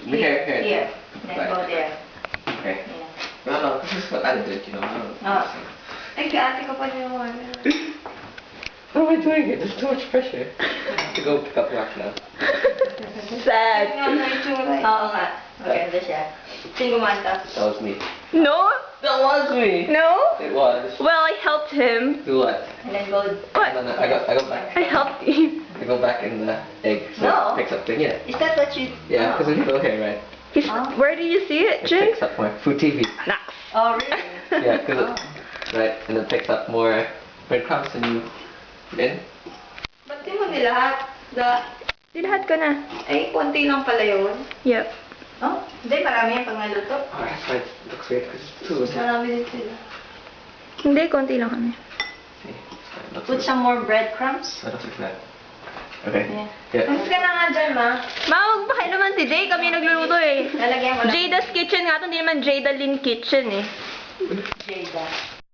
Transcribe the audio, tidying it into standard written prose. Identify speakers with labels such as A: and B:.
A: Here.
B: Here. Then
A: Right.
B: go there.
A: Okay.
B: Yeah.
A: No, this is what I did, you know.
B: Oh. Ay, ate ko pa niya mo.
A: What am I doing here? There's too much pressure. I have to go pick up work now.
C: Sad.
B: Oo nga. Maganda siya. Sino kumanta?
A: That was me.
C: No?
A: That was me!
C: No?
A: It was.
C: Well, I helped him.
A: Do what?
B: And then go...
C: What?
A: No, I go back.
C: I helped him.
A: I go back in the egg so
B: No.
A: it picks up the, yeah.
B: Is that what you...
A: Yeah, because if you go here, right?
C: He's,
B: Oh.
C: Where do you see it,
A: It
C: Jay?
A: picks up more. Food TV.
C: Nah.
B: Oh, really?
A: Yeah, because right, and it picks up more breadcrumbs and you put in.
B: Ba't di mo nilahat?
C: Lahat ko na.
B: Ay, konti lang pala yun.
C: Yep.
B: Oh, hindi, marami yan pag naluto.
A: Oh, that's why it looks weird because it's food.
B: Marami din sila.
C: Hindi, konti lang kami.
A: See, it looks
B: Put
A: weird.
B: some more breadcrumbs.
A: So it looks like that. Okay.
B: Yeah.
A: Yeah.
B: Mas ka na nga dyan, ma.
C: Ma, magpakain naman si Jay. Kami nagluluto eh.
B: Lalagyan mo lang.
C: Jada's Kitchen nga to, hindi naman Jada Lynn Kitchen eh.
B: Jada.